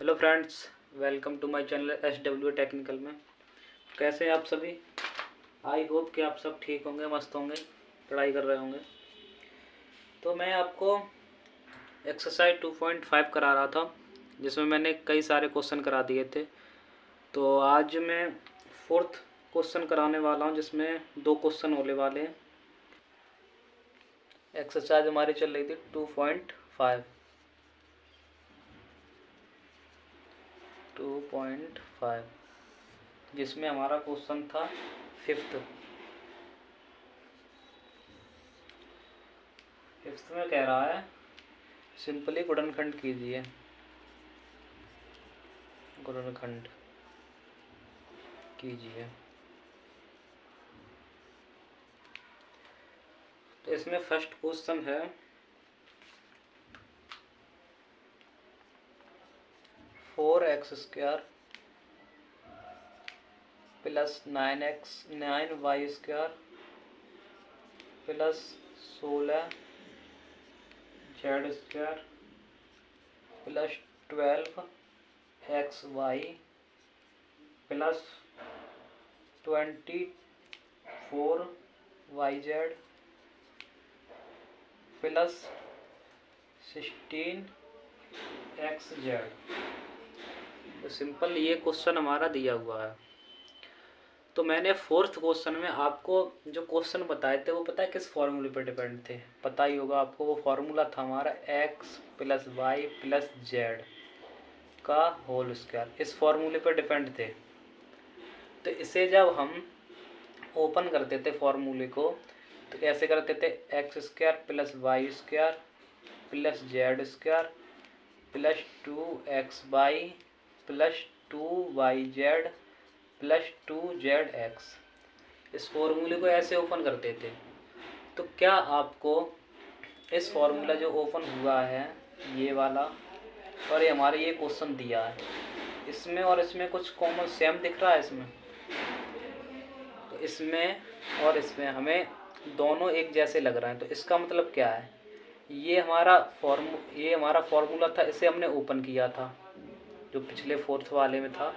Hello friends, welcome to my channel SW technical में। कैसे हैं आप सभी? आई होप कि आप सब ठीक होंगे, मस्त होंगे, पढ़ाई कर रहे होंगे। तो मैं आपको एक्सरसाइज 2.5 करा रहा था, जिसमें मैंने कई सारे क्वेश्चन करा दिए थे। तो आज मैं फोर्थ क्वेश्चन कराने वाला हूं, जिसमें 2 क्वेश्चन होने वाले हैं। एक्सरसाइज हमारी चल रही थी 2.5 जिसमें हमारा क्वेश्चन था फिफ्थ में कह रहा है सिंपली गुणनखंड कीजिए। गुणनखंड कीजिए। तो इसमें फर्स्ट क्वेश्चन है 4x² plus 9y² plus 16z² plus 12xy plus 24yz plus 16xz। तो सिंपल ये क्वेश्चन हमारा दिया हुआ है। तो मैंने फोर्थ क्वेश्चन में आपको जो क्वेश्चन बताए थे वो पता है किस फॉर्मूले पर डिपेंड थे? पता ही होगा आपको। वो फॉर्मूला था हमारा x plus y plus z का होल स्क्वायर। इस फॉर्मूले पर डिपेंड थे। तो इसे जब हम ओपन करते थे फॉर्मूले को, तो कैसे करते थे? x² plus y square plus z square plus 2xy plus 2yz plus 2zx। इस फॉर्मूले को ऐसे ओपन करते थे। तो क्या आपको इस फॉर्मूला जो ओपन हुआ है ये वाला, और ये हमारे ये क्वेश्चन दिया है, इसमें और इसमें कुछ कॉमन सेम दिख रहा है? इसमें तो इसमें और इसमें हमें दोनों एक जैसे लग रहे हैं। तो इसका मतलब क्या है? ये हमारा फॉर्मूला था, इसे हमने ओपन किया था जो पिछले फोर्थ वाले में था।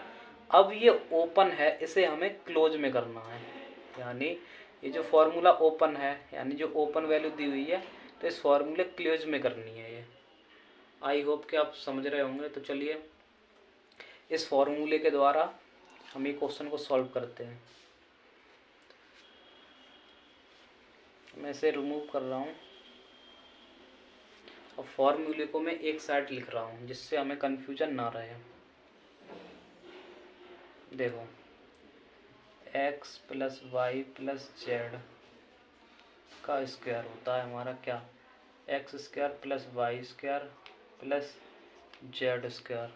अब ये ओपन है, इसे हमें क्लोज में करना है। यानी ये जो फॉर्मूला ओपन है, यानी जो ओपन वैल्यू दी हुई है, तो इस फॉर्मूले क्लोज में करनी है ये। आई होप कि आप समझ रहे होंगे। तो चलिए इस फॉर्मूले के द्वारा हम ये क्वेश्चन को सॉल्व करते हैं। मैं इसे रिमूव कर रहा हूँ और फॉर्मूले को मैं एक साइड लिख रहा हूँ, जिससे हमें कन्फ्यूजन ना रहे। देखो x plus y plus z का स्क्वायर होता है हमारा क्या? x² plus y² plus z²।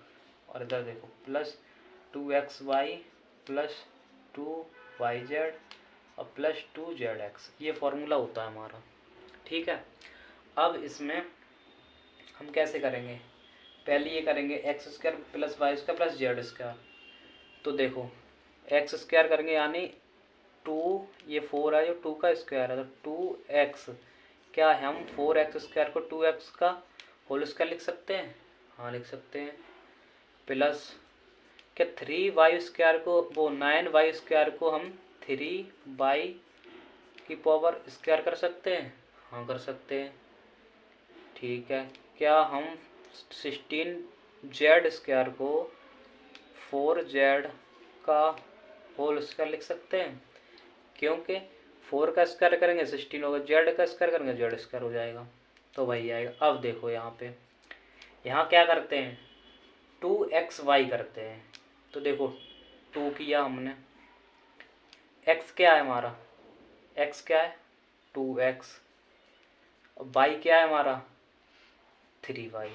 और इधर देखो प्लस 2xy प्लस 2yz और प्लस 2zx। ये फॉर्मूला होता है हमारा। ठीक है। अब इसमें हम कैसे करेंगे? पहले ये करेंगे x² plus y² plus z²। तो देखो x² करेंगे यानी 2, ये 4 है, जो 2 का स्क्वायर है, तो 2x। क्या है, हम 4x² को 2x का होल स्क्वायर लिख सकते हैं? हाँ लिख सकते हैं। प्लस क्या 3y² को, वो 9y² को हम 3y की पावर स्क्वायर कर सकते हैं? हाँ कर सकते हैं। ठीक है। क्या हम 16z² को 4z का होल स्क्वायर लिख सकते हैं? क्योंकि 4 का स्क्वायर करेंगे 16 होगा, जेड का स्क्वायर करेंगे z² हो जाएगा। तो वही आएगा। अब देखो यहाँ पे, यहाँ क्या करते हैं? 2xy करते हैं। तो देखो 2 किया हमने, x क्या है हमारा? x क्या है? 2x। और y क्या है हमारा? 3y।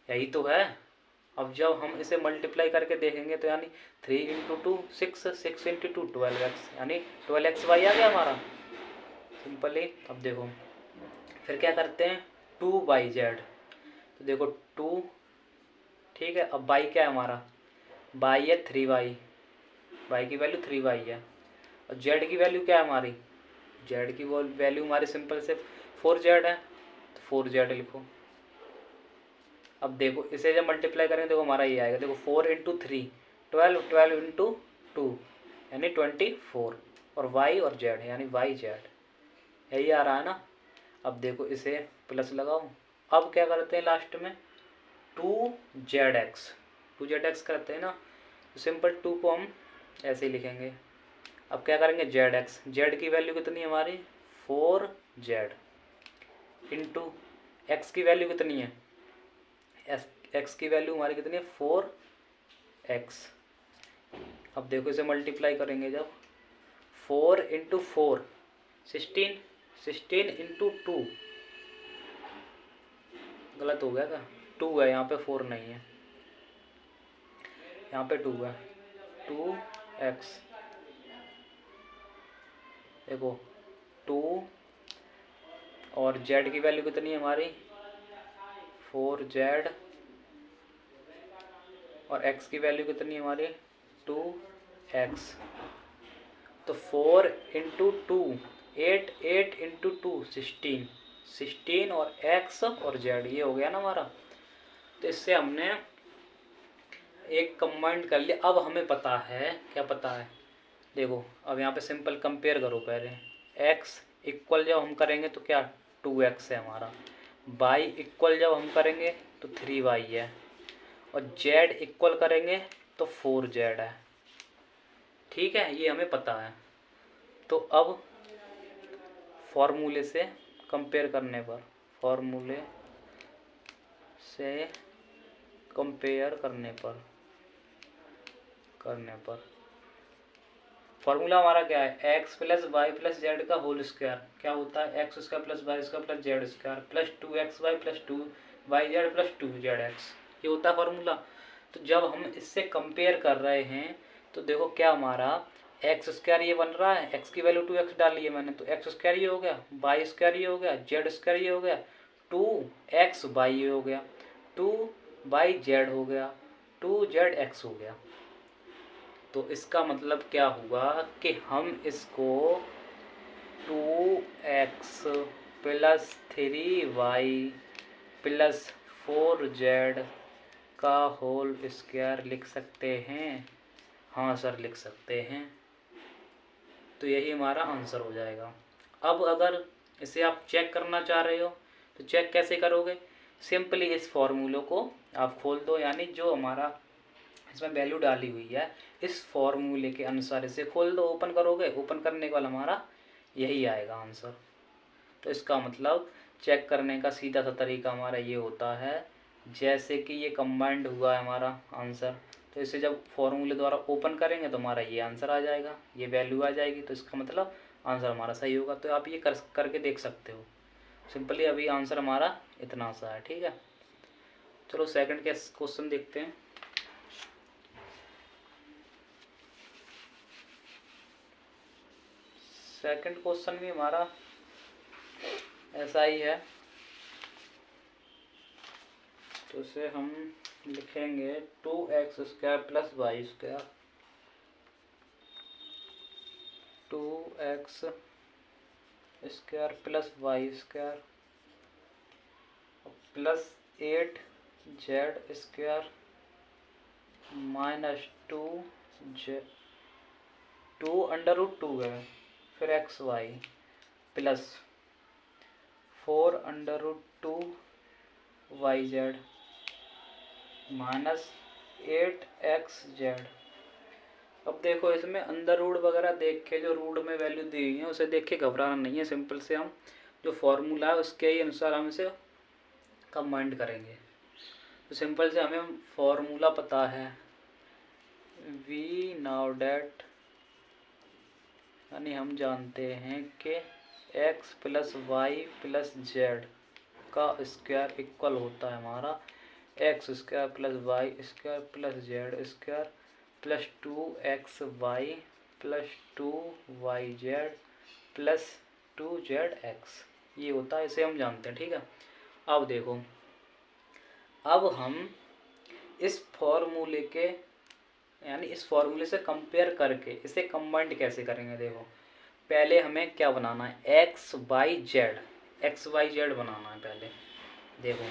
यही तो है। अब जब हम इसे मल्टीप्लाई करके देखेंगे तो यानी 3 इंटू 2 6, 6 इंटू 2 12x, यानी 12xy आ गया हमारा सिंपली। अब देखो फिर क्या करते हैं? 2yz। तो देखो 2, ठीक है। अब y क्या है हमारा? y है 3y, y की वैल्यू 3y है। और z की वैल्यू क्या है हमारी? z की वैल्यू हमारी सिंपल से 4z है, तो 4z लिखो। अब देखो इसे जब मल्टीप्लाई करेंगे देखो हमारा ये आएगा, देखो 4 इंटू 3 12, 12 इंटू 2 यानी 24, और वाई और जेड यानी वाई जेड, यही आ रहा है ना। अब देखो इसे प्लस लगाओ। अब क्या करते हैं लास्ट में 2ZX, 2ZX करते हैं ना, तो सिंपल 2 को हम ऐसे ही लिखेंगे। अब क्या करेंगे ZX, जेड की वैल्यू कितनी है हमारी 4Z, इंटू एक्स की वैल्यू कितनी है, एक्स की वैल्यू हमारी कितनी है 4x। अब देखो इसे मल्टीप्लाई करेंगे जब 4 इंटू 4 16, 16 इंटू 2, गलत हो गया क्या, 2 है यहाँ पे 4 नहीं है, यहाँ पे 2 है, 2x। देखो 2 और z की वैल्यू कितनी है हमारी 4z, और x की वैल्यू कितनी है हमारी 2x। तो 4 इंटू 2 8, 8 इंटू 2 16, 16 और x और z, ये हो गया ना हमारा। तो इससे हमने एक कंबाइंड कर लिया। अब हमें पता है, क्या पता है, देखो अब यहाँ पे सिंपल कंपेयर करो पहले, x इक्वल जब हम करेंगे तो क्या 2x है हमारा, y इक्वल जब हम करेंगे तो 3y है, और z इक्वल करेंगे तो 4z है। ठीक है, ये हमें पता है। तो अब फॉर्मूले से कंपेयर करने पर, फॉर्मूले से कंपेयर करने पर फॉर्मूला हमारा क्या है, x plus y plus z का होल स्क्वायर क्या होता है, x square plus y square plus z square plus 2xy plus 2yz plus 2zx, ये होता है फॉर्मूला। तो जब हम इससे कंपेयर कर रहे हैं तो देखो क्या हमारा एक्स स्क्वायर ये बन रहा है, एक्स की वैल्यू 2x डाली है मैंने, तो एक्स स्क्वायर ये हो गया, वाई स्क्वायर ये हो गया, जेड स्क्वायर ये हो गया, 2xy ये हो गया, 2yz हो गया, 2zx हो गया। तो इसका मतलब क्या हुआ कि हम इसको 2x plus 3y plus 4z का होल स्क्वायर लिख सकते हैं। हाँ सर लिख सकते हैं। तो यही हमारा आंसर हो जाएगा। अब अगर इसे आप चेक करना चाह रहे हो तो चेक कैसे करोगे, सिंपली इस फॉर्मूले को आप खोल दो, यानी जो हमारा इसमें वैल्यू डाली हुई है इस फॉर्मूले के अनुसार इसे खोल दो, ओपन करोगे, ओपन करने के बाद हमारा यही आएगा आंसर। तो इसका मतलब चेक करने का सीधा सा तरीका हमारा ये होता है, जैसे कि ये कंबाइंड हुआ है हमारा आंसर, तो इसे जब फॉर्मूले द्वारा ओपन करेंगे तो हमारा ये आंसर आ जाएगा, ये वैल्यू आ जाएगी, तो इसका मतलब आंसर हमारा सही होगा। तो आप ये करके देख सकते हो सिंपली। अभी आंसर हमारा इतना सा है। ठीक है, चलो सेकंड के क्वेश्चन देखते हैं। सेकंड क्वेश्चन भी हमारा ऐसा ही है, तो इसे हम लिखेंगे 2x square plus y square, 2x square plus y square plus 8z square minus 2 under root 2 है, फिर x y plus 4 under root 2 y z minus 8xz। अब देखो इसमें अंदर रूट वगैरह देख के, जो रूट में वैल्यू दी हुई है उसे देख के घबराना नहीं है, सिंपल से हम जो फॉर्मूला है उसके ही अनुसार हम इसे कंबाइंड करेंगे। तो सिंपल से हमें फॉर्मूला पता है, वी नाउ डेट, यानी हम जानते हैं कि x plus y plus z का स्क्वायर इक्वल होता है हमारा x square plus y square plus z square plus 2xy plus 2yz plus 2zx, ये होता है, इसे हम जानते हैं। ठीक है, अब देखो, अब हम इस फॉर्मूले के, यानी इस फॉर्मूले से कंपेयर करके इसे कंबाइंड कैसे करेंगे। देखो पहले हमें क्या बनाना है, एक्स वाई जेड बनाना है पहले। देखो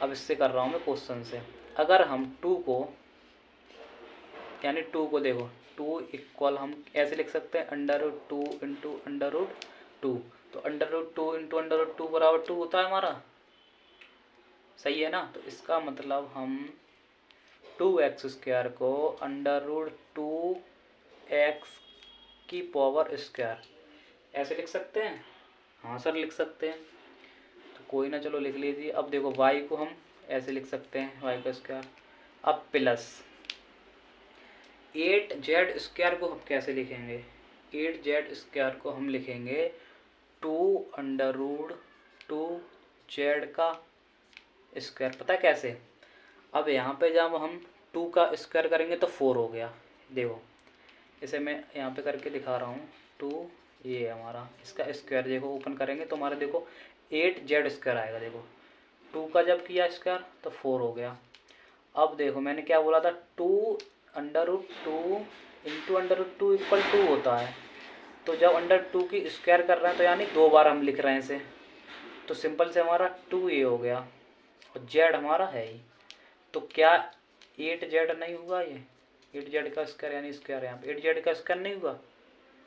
अब इससे कर रहा हूँ मैं क्वेश्चन से। अगर हम 2 को, यानी 2 को देखो, 2 इक्वल हम ऐसे लिख सकते हैं √2 इंटू √2। तो √2 इंटू √2 बराबर 2 होता है हमारा, सही है ना। तो इसका मतलब हम 2x² को √2x की पावर स्क्वायर ऐसे लिख सकते हैं। हाँ सर लिख सकते हैं, तो कोई ना, चलो लिख लीजिए। अब देखो y को हम ऐसे लिख सकते हैं, y का स्क्वायर। अब प्लस 8z² को हम कैसे लिखेंगे, 8z² को हम लिखेंगे 2√2z का स्क्वायर। पता है कैसे? अब यहाँ पे जब हम 2 का स्क्वायर करेंगे तो 4 हो गया। देखो इसे मैं यहाँ पे करके दिखा रहा हूँ। 2 ये हमारा, इसका स्क्वायर देखो ओपन करेंगे तो हमारा देखो 8z² आएगा। देखो 2 का जब किया स्क्वायर तो 4 हो गया। अब देखो मैंने क्या बोला था, 2 √2 इंटू √2 इक्वल 2 होता है। तो जब √2 की स्क्वायर कर रहे हैं तो यानी 2 बार हम लिख रहे हैं इसे, तो सिंपल से हमारा 2 ये हो गया और z हमारा है ही। तो क्या 8z नहीं हुआ? ये 8z का स्क्वायर यानी स्क्वायर, यहाँ पे 8z का स्क्वायर नहीं हुआ?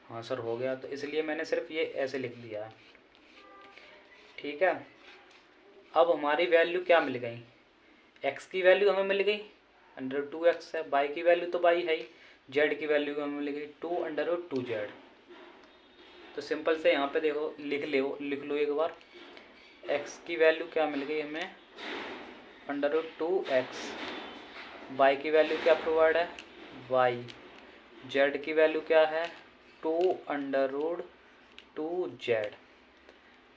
हाँ सर हो गया। तो इसलिए मैंने सिर्फ ये ऐसे लिख दिया है, ठीक है। अब हमारी वैल्यू क्या मिल गई, x की वैल्यू हमें मिल गई √2x है, y की वैल्यू तो y है ही, z की वैल्यू हमें मिल गई 2√2z। तो सिंपल से यहाँ पे देखो लिख लो एक बार, x की वैल्यू क्या मिल गई हमें √2x, y की वैल्यू क्या प्रोवाइड है y, z की वैल्यू क्या है 2√2z।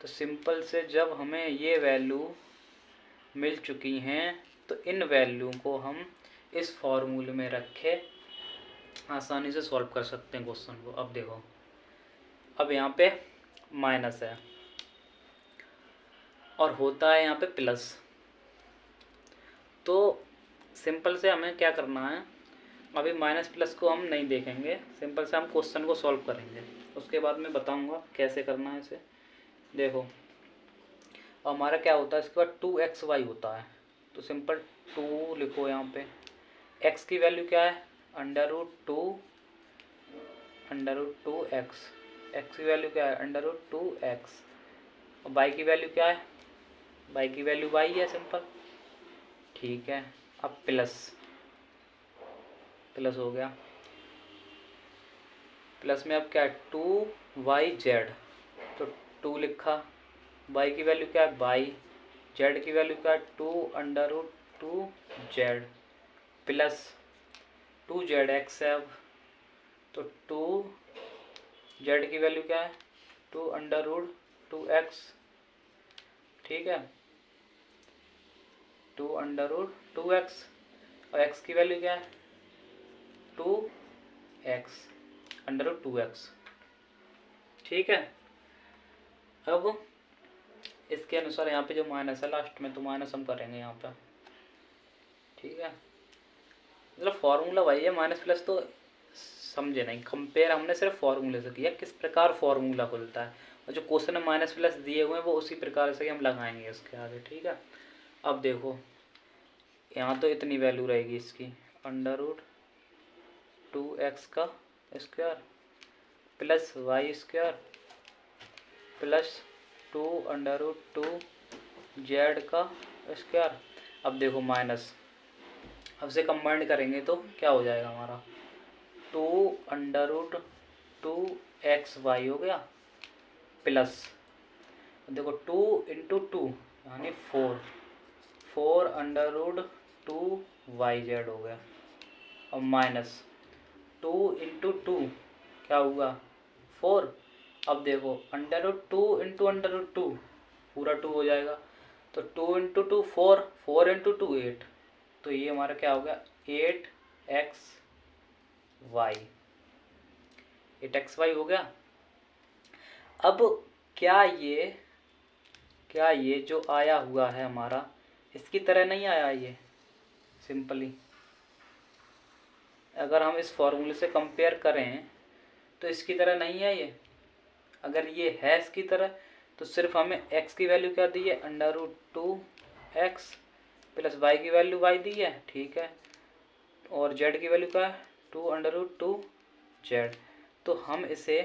तो सिंपल से जब हमें ये वैल्यू मिल चुकी हैं तो इन वैल्यू को हम इस फॉर्मूले में रखे आसानी से सॉल्व कर सकते हैं क्वेश्चन को। अब देखो, अब यहाँ पे माइनस है और होता है यहाँ पे प्लस। तो सिंपल से हमें क्या करना है, अभी माइनस प्लस को हम नहीं देखेंगे, सिंपल से हम क्वेश्चन को सॉल्व करेंगे, उसके बाद मैं बताऊंगा कैसे करना है इसे। देखो हमारा क्या होता है, इसके बाद 2xy होता है। तो सिंपल 2 लिखो यहाँ पे, x की वैल्यू क्या है √2x, x की वैल्यू क्या है √2x, और y की वैल्यू क्या है, y की वैल्यू y है सिंपल, ठीक है। अब प्लस हो गया, प्लस में अब क्या है 2yz, तो 2 लिखा, y की वैल्यू क्या है y, z की वैल्यू क्या है 2√2z प्लस 2zx है। अब तो 2z की वैल्यू क्या है 2√2x, ठीक है 2√2x, और x की वैल्यू क्या है 2x √2x, ठीक है। अब इसके अनुसार यहाँ पे जो माइनस है लास्ट में, तो माइनस हम करेंगे यहाँ पे, ठीक है। मतलब फॉर्मूला वही है, माइनस प्लस तो समझे नहीं, कंपेयर हमने सिर्फ फॉर्मूले से किया, किस प्रकार फॉर्मूला खुलता है, और जो क्वेश्चन में माइनस प्लस दिए हुए हैं वो उसी प्रकार से ही हम लगाएंगे इसके आगे, ठीक है। अब देखो यहाँ तो इतनी वैल्यू रहेगी इसकी √2x का square plus y square plus 2√2z का स्क्वायर। अब देखो माइनस, अब से कंबाइंड करेंगे तो क्या हो जाएगा हमारा 2√2xy हो गया, प्लस देखो 2 इंटू 2 यानी 4√2yz हो गया, और माइनस 2 इंटू 2 क्या हुआ 4। अब देखो √2 इंटू √2 पूरा 2 हो जाएगा, तो 2 इंटू 2 4, 4 इंटू 2 8, तो ये हमारा क्या हो गया 8xy हो गया। अब क्या ये जो आया हुआ है हमारा इसकी तरह नहीं आया, ये सिंपली अगर हम इस फॉर्मूले से कंपेयर करें तो इसकी तरह नहीं है ये। अगर ये है इसकी तरह तो सिर्फ हमें x की वैल्यू क्या दी है √2x प्लस वाई की वैल्यू वाई दी है, ठीक है, और जेड की वैल्यू क्या है 2√2 z। तो हम इसे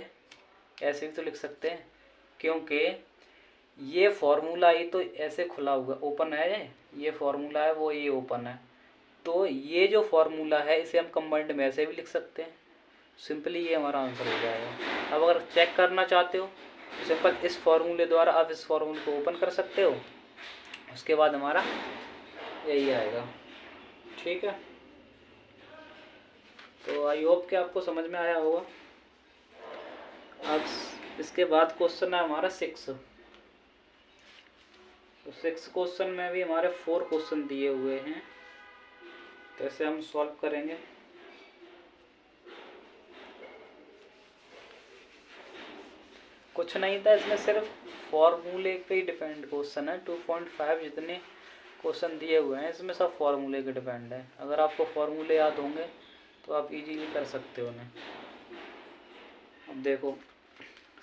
ऐसे भी तो लिख सकते हैं, क्योंकि ये फॉर्मूला ही तो ऐसे खुला हुआ ओपन है, ये फॉर्मूला है वो ये ओपन है, तो ये जो फॉर्मूला है इसे हम कंबाइंड में ऐसे भी लिख सकते हैं। सिंपली ये हमारा आंसर हो जाएगा। अब अगर चेक करना चाहते हो तो सिंपल इस फॉर्मूले द्वारा आप इस फॉर्मूले को ओपन कर सकते हो, उसके बाद हमारा यही आएगा। ठीक है, तो आई होप कि आपको समझ में आया होगा। अब इसके बाद क्वेश्चन है हमारा 6। तो 6 क्वेश्चन में भी हमारे 4 क्वेश्चन दिए हुए हैं, तो ऐसे हम सॉल्व करेंगे। कुछ नहीं था इसमें, सिर्फ फॉर्मूले पे ही डिपेंड क्वेश्चन है। 2.5 जितने क्वेश्चन दिए हुए हैं इसमें सब फॉर्मूले के डिपेंड है। अगर आपको फॉर्मूले याद होंगे तो आप इजीली कर सकते हो उन्हें। अब देखो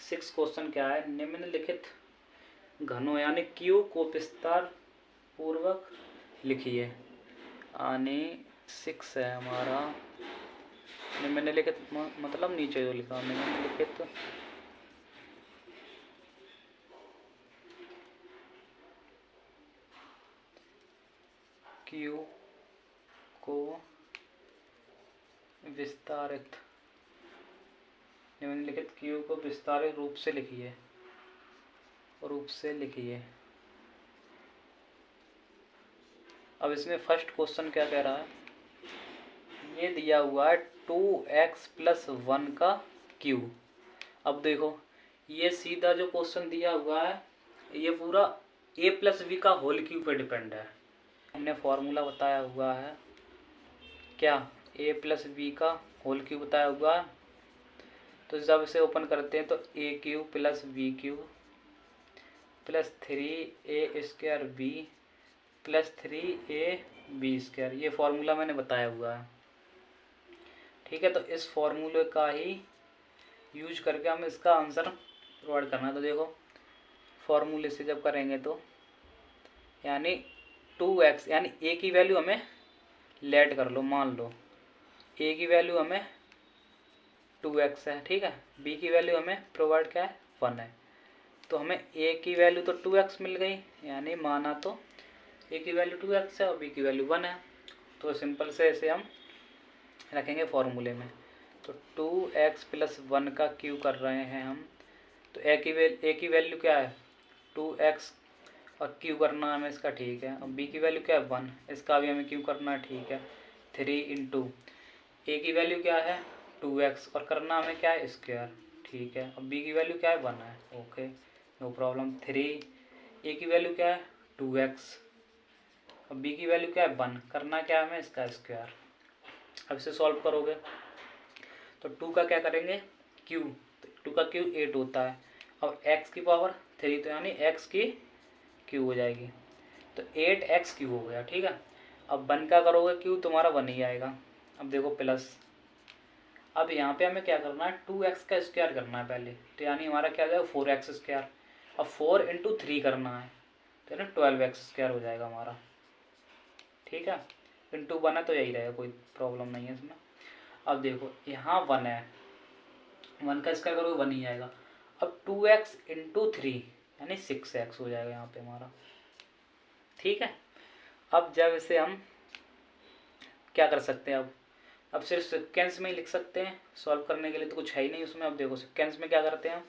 6 क्वेश्चन क्या है, निम्नलिखित घनों यानी क्यू को विस्तार पूर्वक लिखिए। यानी 6 है हमारा, निम्नलिखित मतलब नीचे जो लिखा निम्नलिखित क्यू को विस्तारित, निम्नलिखित क्यू को विस्तारित रूप से लिखिए, अब इसमें फर्स्ट क्वेश्चन क्या कह रहा है, ये दिया हुआ है 2x + 1 का क्यू। अब देखो ये सीधा जो क्वेश्चन दिया हुआ है ये पूरा a + b का होल क्यू पे डिपेंड है। हमने फॉर्मूला बताया हुआ है क्या, a + b का होल क्यू बताया हुआ है। तो जब इसे ओपन करते हैं तो a³ + b³ + 3a² b + 3ab², ये फॉर्मूला मैंने बताया हुआ है। ठीक है, तो इस फॉर्मूले का ही यूज करके हम इसका आंसर प्रोवाइड करना है। तो देखो फॉर्मूले से जब करेंगे तो यानी 2x यानी a की वैल्यू हमें लेट कर लो, मान लो a की वैल्यू हमें 2x है, ठीक है, b की वैल्यू हमें प्रोवाइड क्या है 1 है। तो हमें a की वैल्यू तो 2x मिल गई, यानी माना तो a की वैल्यू 2x है और b की वैल्यू 1 है। तो सिंपल से इसे हम रखेंगे फॉर्मूले में। तो 2x + 1 का क्यू कर रहे हैं हम, तो a की वैल्यू क्या है 2x और क्यू करना है हमें इसका, ठीक है। अब b की वैल्यू क्या है 1, इसका भी हमें क्यू करना है, ठीक है। 3 × a की वैल्यू क्या है 2x और करना हमें क्या है स्क्वायर, ठीक है। अब b की वैल्यू क्या है 1 है, ओके नो प्रॉब्लम। 3 a की वैल्यू क्या है 2x, अब b की वैल्यू क्या है 1, करना क्या है हमें इसका स्क्वायर। अब इसे सॉल्व करोगे तो 2 का क्या करेंगे क्यू, तो 2 का क्यू 8 होता है। अब x की पावर 3 तो यानी x की क्यू हो जाएगी, तो 8x क्यू हो गया, ठीक है। अब 1 का करोगे क्यू तुम्हारा 1 ही आएगा। अब देखो प्लस, अब यहाँ पे हमें क्या करना है 2x का स्क्वायर करना है पहले, तो यानी हमारा क्या हो जाएगा 4x²। अब 4 × 3 करना है तो यानी 12x² हो जाएगा हमारा, ठीक है। इंटू 1 है तो यही रहेगा, कोई प्रॉब्लम नहीं है इसमें। अब देखो यहाँ 1 है, 1 का स्क्वायर करोगे 1 ही आएगा। अब 2x × 3 यानी 6x हो जाएगा यहाँ पे हमारा, ठीक है। अब जब इसे हम क्या कर सकते हैं, अब सिर्फ सिक्वेंस में ही लिख सकते हैं, सॉल्व करने के लिए तो कुछ है ही नहीं उसमें। अब देखो सिक्वेंस में क्या करते हैं हम,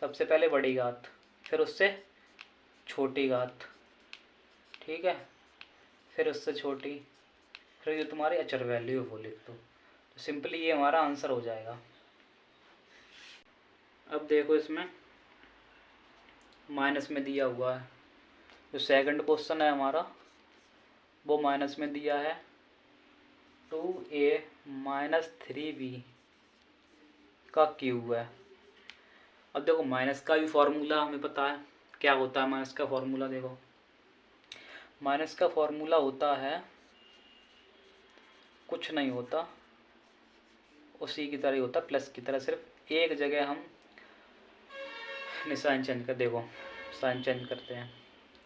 सबसे पहले बड़ी घात फिर उससे छोटी घात, ठीक है, फिर उससे छोटी, फिर ये तुम्हारी अचर वैल्यू है वो लिख दो। तो सिंपली ये हमारा आंसर हो जाएगा। अब देखो इसमें माइनस में दिया हुआ है, जो सेकंड क्वेश्चन है हमारा वो माइनस में दिया है 2a - 3b का क्यूब है। अब देखो माइनस का भी फॉर्मूला हमें पता है क्या होता है माइनस का फॉर्मूला। देखो माइनस का फॉर्मूला होता है, कुछ नहीं होता, उसी की तरह ही होता प्लस की तरह, सिर्फ एक जगह हम निशान चेंज कर, देखो साइन चेंज करते हैं।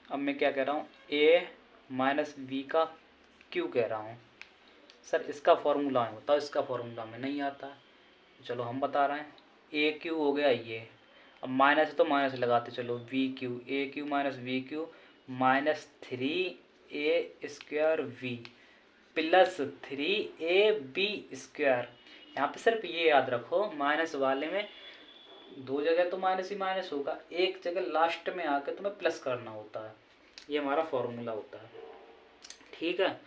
अब मैं क्या कह रहा हूँ a माइनस बी का क्यू कह रहा हूँ। सर इसका फॉर्मूला है, बताओ इसका फॉर्मूला में नहीं आता है। चलो हम बता रहे हैं, ए क्यू हो गया ये, अब माइनस है तो माइनस लगाते चलो, v q, a q minus v q minus 3a² we plus 3ab²। यहाँ पे सिर्फ ये याद रखो, माइनस वाले में दो जगह तो माइनस ही माइनस होगा, एक जगह लास्ट में आकर तुम्हें प्लस करना होता है। ये हमारा फॉर्मूला होता है, ठीक है।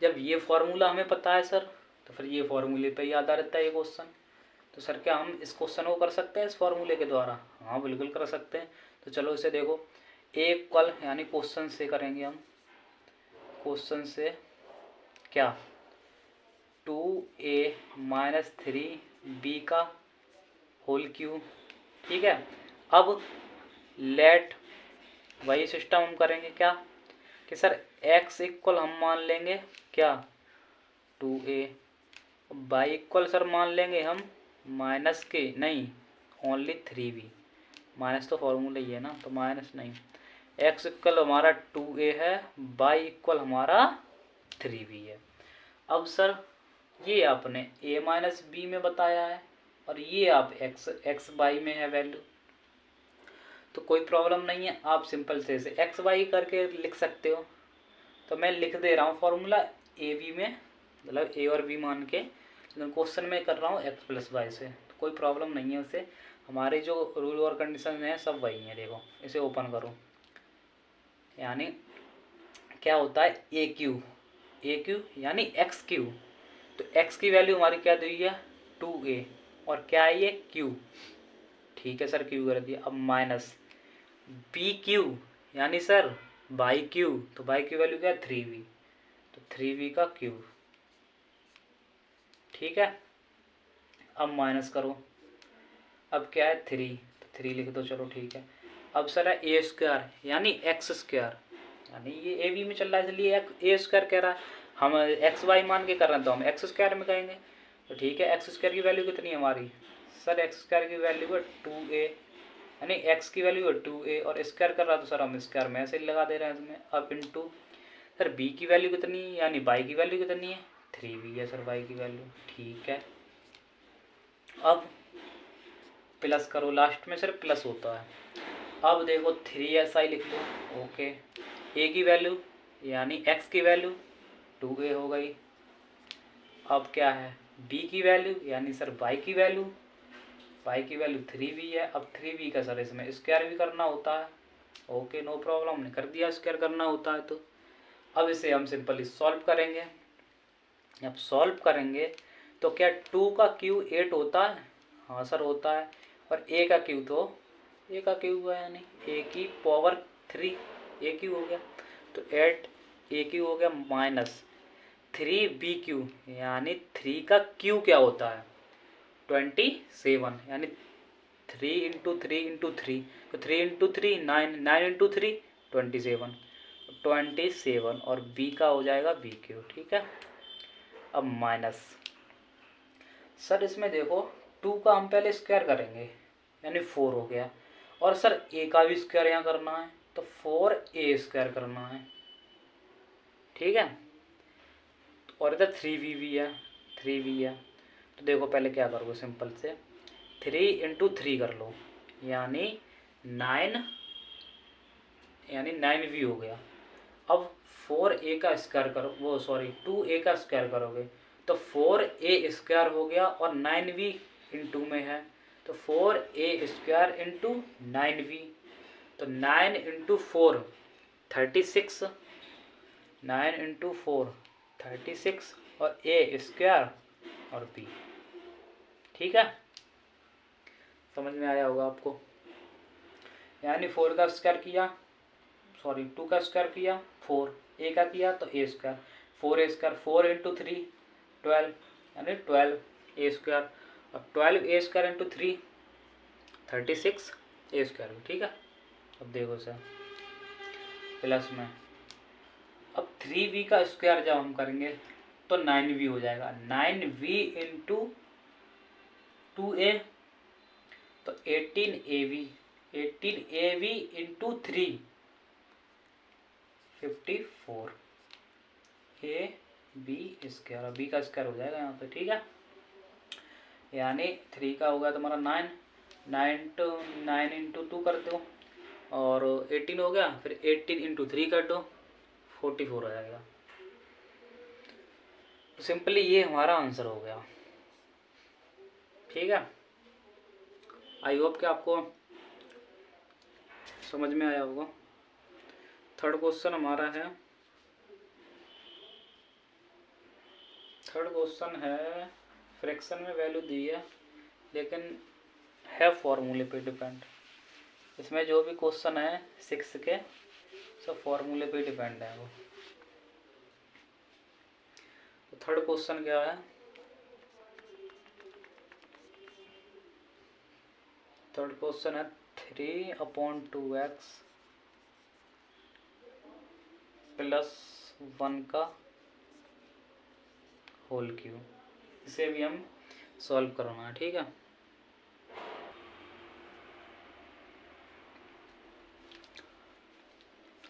जब ये फॉर्मूला हमें पता है सर, तो फिर ये फॉर्मूले पे ही आधारित है ये क्वेश्चन। तो सर क्या हम इस क्वेश्चन को कर सकते हैं इस फॉर्मूले के द्वारा? हाँ बिल्कुल कर सकते हैं। तो चलो इसे देखो, ए इक्वल यानी क्वेश्चन से करेंगे हम, क्वेश्चन से क्या 2a माइनस 3b का होल क्यूब, ठीक है। अब लेट वही सिस्टम हम करेंगे क्या कि सर x इक्वल हम मान लेंगे क्या 2a, y इक्वल सर मान लेंगे हम माइनस के नहीं ओनली 3b, माइनस तो फॉर्मूला ही है ना, तो माइनस नहीं, x इक्वल हमारा 2a है, y इक्वल हमारा 3b है। अब सर ये आपने a माइनस बी में बताया है और ये आप x y में है वैल्यू, तो कोई प्रॉब्लम नहीं है, आप सिंपल से इसे एक्स वाई करके लिख सकते हो। तो मैं लिख दे रहा हूँ फॉर्मूला ए बी में, मतलब ए और बी मान के, लेकिन क्वेश्चन में कर रहा हूँ एक्स प्लस वाई से, तो कोई प्रॉब्लम नहीं है उससे। हमारे जो रूल और कंडीशन हैं सब वही हैं। देखो इसे ओपन करो, यानी क्या होता है ए क्यू यानी एक्स क्यू, तो एक्स की वैल्यू हमारी क्या दी है 2a, और क्या है ये क्यू, ठीक है सर क्यू कर दिया। अब माइनस बी क्यू यानी सर बाई क्यू, तो बाई की वैल्यू क्या है 3v, तो 3v का क्यूब, ठीक है। अब माइनस करो, अब क्या है 3, तो 3 लिख दो चलो ठीक है। अब सर है ए स्क्वायर यानी एक्स स्क्वायर, यानी ये ए बी में चल रहा है इसलिए ए स्क्वायर कह रहा है, हम एक्स वाई मान के कर रहे हैं तो हम एक्स स्क्वायर में कहेंगे। तो ठीक है, एक्स स्क्वायर की वैल्यू कितनी है हमारी, सर एक्स स्क्वायर की वैल्यू है 2a, यानी x की वैल्यू है 2a और स्क्वायर कर रहा तो सर हम स्क्वायर में ऐसे लगा दे रहे हैं इसमें। अब इनटू सर b की वैल्यू कितनी है यानी y की वैल्यू कितनी है 3b है सर y की वैल्यू, ठीक है। अब प्लस करो, लास्ट में सर प्लस होता है। अब देखो 3si लिख लो, ओके। a की वैल्यू यानी x की वैल्यू 2a हो गई। अब क्या है b की वैल्यू यानी सर y की वैल्यू, y की वैल्यू 3b है। अब 3b का सर इसमें स्क्वायर भी करना होता है, ओके नो प्रॉब्लम, ने कर दिया स्क्वायर करना होता है। तो अब इसे हम सिंपली सॉल्व करेंगे। अब सॉल्व करेंगे तो क्या 2 का क्यू 8 होता है, हाँ सर होता है, और a का क्यू तो a का क्यू हुआ यानी a की पावर 3 a क्यू हो गया, तो 8 a क्यू हो गया माइनस 3b क्यू, यानी 3 का क्यू क्या होता है 27, यानी 3 इंटू 3 इंटू 3, तो 3 इंटू 3 9, 9 इंटू 3 27 और b का हो जाएगा बी क्यू, ठीक है। अब माइनस सर इसमें देखो 2 का हम पहले स्क्वायर करेंगे यानी 4 हो गया, और सर a का भी स्क्वायर यहाँ करना है तो 4a स्क्वायर करना है, ठीक है। और इधर 3b भी है, 3b है, तो देखो पहले क्या करोगे सिंपल से 3 इंटू 3 कर लो यानी 9, यानी 9v हो गया। अब 4a का स्क्वायर करो, वो सॉरी 2a का स्क्वायर करोगे तो 4a स्क्वायर हो गया, और 9v इंटू में है तो 4a स्क्वायर इंटू 9v, तो 9 इंटू 4 36, 9 इंटू 4 36 और a स्क्वायर और b, ठीक है। समझ में आया होगा आपको, यानी 4 का स्क्वायर किया, सॉरी 2 का स्क्वायर किया 4, a का किया तो a square, 4a square 4 into 3 12, यानी 12a स्क्वायर, और 12a square into 3 36 a square, ठीक है। अब देखो सर प्लस में, अब 3v का स्क्वायर जब हम करेंगे तो 9v हो जाएगा, 9v इंटू 2a तो 18av, 18av into 3 54, a b square, b का स्क्वायर हो जाएगा यहाँ पे, ठीक है। यानी 3 का हो गया तुम्हारा 9, 9 इंटू 2 कर दो और 18 हो गया, फिर 18 इंटू 3 कर दो, 44 हो जाएगा। तो सिंपली ये हमारा आंसर हो गया, ठीक है। आई होप कि आपको समझ में आया होगा। थर्ड क्वेश्चन हमारा है, थर्ड क्वेश्चन है फ्रैक्शन में वैल्यू दी है लेकिन है फॉर्मूले पे डिपेंड। इसमें जो भी क्वेश्चन है 6 के सब फॉर्मूले पे डिपेंड है वो। तो थर्ड क्वेश्चन क्या है, थर्ड क्वेश्चन है 3/2x प्लस 1 का होल क्यूब। इसे भी हम सॉल्व करना है, ठीक है।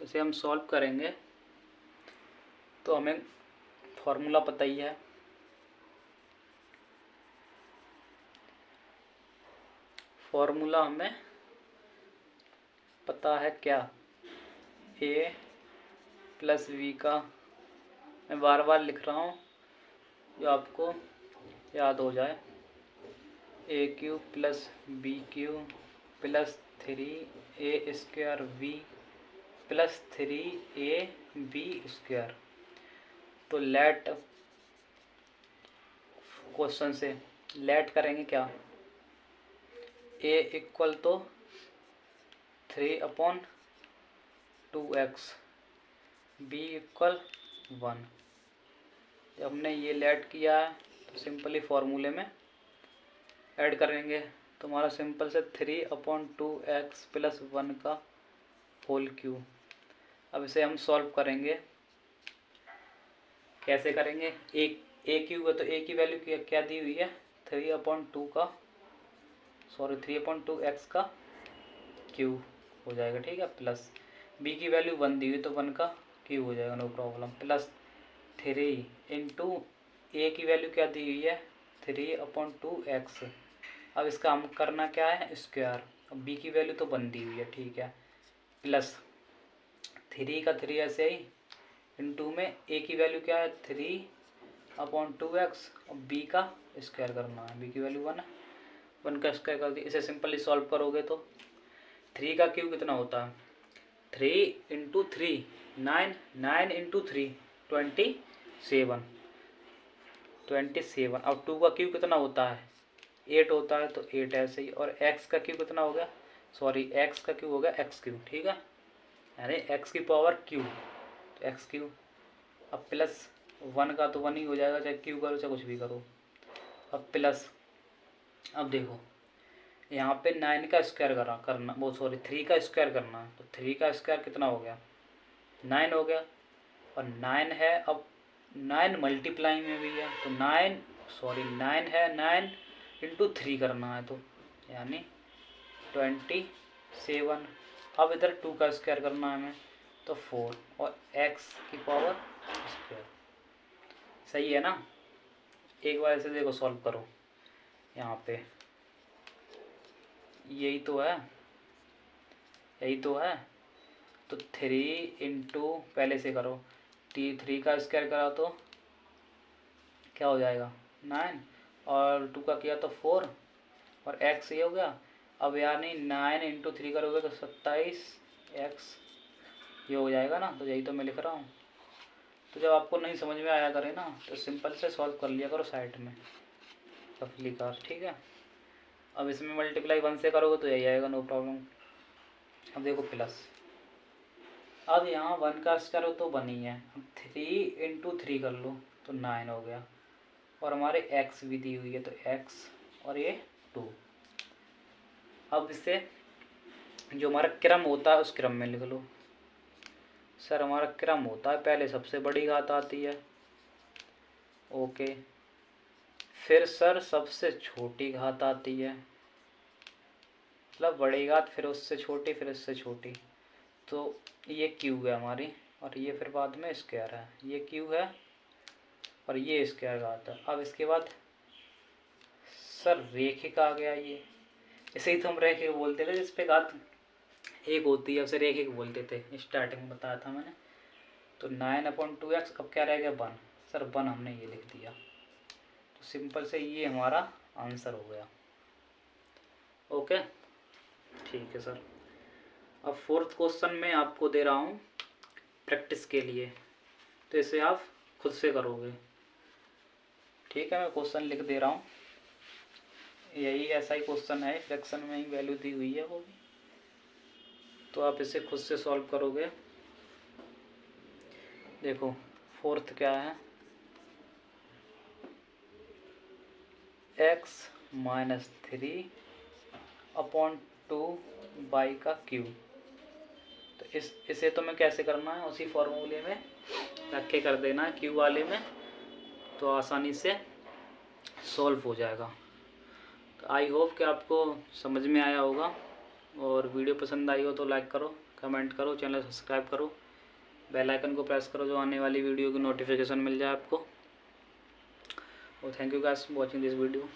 इसे हम सॉल्व करेंगे तो हमें फॉर्मूला पता ही है। फॉर्मूला हमें पता है क्या, ए प्लस वी का, मैं बार बार लिख रहा हूँ जो आपको याद हो जाए, a cube plus b cube plus 3a² we plus 3ab square. तो लेट क्वेश्चन से लेट करेंगे क्या, a इक्वल तो 3/2x, b इक्वल 1। जब हमने ये लेट किया तो सिंपली फॉर्मूले में ऐड करेंगे तो हमारा सिंपल से 3/2x प्लस 1 का होल क्यूब। अब इसे हम सॉल्व करेंगे, कैसे करेंगे, ए क्यूब है तो ए की वैल्यू क्या दी हुई है, 3/2x का क्यूब हो जाएगा, ठीक है। प्लस बी की वैल्यू 1 दी हुई तो 1 का क्यूब हो जाएगा, नो प्रॉब्लम। प्लस 3 इंटू ए की वैल्यू क्या दी हुई है 3/2x। अब इसका हम करना क्या है स्क्वायर, अब बी की वैल्यू तो 1 दी हुई है, ठीक है। प्लस 3 का 3 ऐसे ही, इंटू में ए की वैल्यू क्या है 3/2x और बी का स्क्वायर करना है, बी की वैल्यू 1 है, 1 का स्क्वायर कर दिया। इसे सिंपली सॉल्व करोगे तो 3 का क्यूब कितना होता है 3 इंटू 3 9, 9 इंटू 3 27। अब 2 का क्यूब कितना होता है 8 होता है तो 8 ऐसे ही। और x का क्यूब कितना हो गया, सॉरी x का क्यूब हो गया x क्यूब, ठीक है, यानी x की पावर क्यूब, तो x क्यूब। अब प्लस 1 का तो 1 ही हो जाएगा, चाहे क्यूब करो चाहे कुछ भी करो। अब प्लस, अब देखो यहाँ पे 9 का स्क्वायर करना वो सॉरी 3 का स्क्वायर करना है, तो 3 का स्क्वायर कितना हो गया 9 हो गया। और 9 है, अब 9 मल्टीप्लाई में भी है तो 9 है, 9 इंटू 3 करना है तो यानी 27। अब इधर 2 का स्क्वायर करना है हमें तो 4 और x की पावर स्क्वायर। सही है ना। एक बार ऐसे देखो सॉल्व करो, यहाँ पे यही तो है, यही तो है। तो 3 इंटू पहले से करो 3 का स्क्वायर करा तो क्या हो जाएगा 9 और 2 का किया तो 4 और x ये हो गया। अब यानी 9 इंटू 3 करोगे तो 27x ये हो जाएगा ना, तो यही तो मैं लिख रहा हूँ। तो जब आपको नहीं समझ में आया करे ना तो सिंपल से सॉल्व कर लिया करो साइड में रफली का, ठीक है। अब इसमें मल्टीप्लाई 1 से करोगे तो यही आएगा, नो प्रॉब्लम। अब देखो प्लस, अब यहाँ 1 का स्क्वायर हो तो 1 ही है, अब 3 इंटू 3 कर लो तो 9 हो गया और हमारे x भी दी हुई है तो x और ये 2। अब इससे जो हमारा क्रम होता है उस क्रम में लिख लो। सर हमारा क्रम होता है पहले सबसे बड़ी घात आती है, ओके, फिर सर सबसे छोटी घात आती है, मतलब बड़ी घात फिर उससे छोटी फिर उससे छोटी। तो ये क्यूब है हमारी और ये फिर बाद में स्क्वायर है, ये क्यूब है और ये स्क्वायर का आता है। अब इसके बाद सर रेखिक आ गया, ये इसे ही तो हम रेखिक बोलते थे, जिस पे घात एक होती है उसे रेखिक बोलते थे, स्टार्टिंग में बताया था मैंने। तो 9/2x, अब क्या रह गया 1, सर 1 हमने ये लिख दिया। तो सिंपल से ये हमारा आंसर हो गया। ओके ठीक है सर। अब फोर्थ क्वेश्चन में आपको दे रहा हूँ प्रैक्टिस के लिए, तो इसे आप खुद से करोगे। ठीक है, मैं क्वेश्चन लिख दे रहा हूँ, यही ऐसा ही क्वेश्चन है, फ्रैक्शन में ही वैल्यू दी हुई है वो भी, तो आप इसे खुद से सॉल्व करोगे। देखो फोर्थ क्या है, x - 3/2 बाई का क्यूब। तो इसे तो मैं कैसे करना है, उसी फॉर्मूले में रख के कर देना है क्यूब वाले में, तो आसानी से सॉल्व हो जाएगा। तो आई होप कि आपको समझ में आया होगा, और वीडियो पसंद आई हो तो लाइक करो, कमेंट करो, चैनल सब्सक्राइब करो, बेल आइकन को प्रेस करो, जो आने वाली वीडियो की नोटिफिकेशन मिल जाए आपको। और thank you guys for watching this video.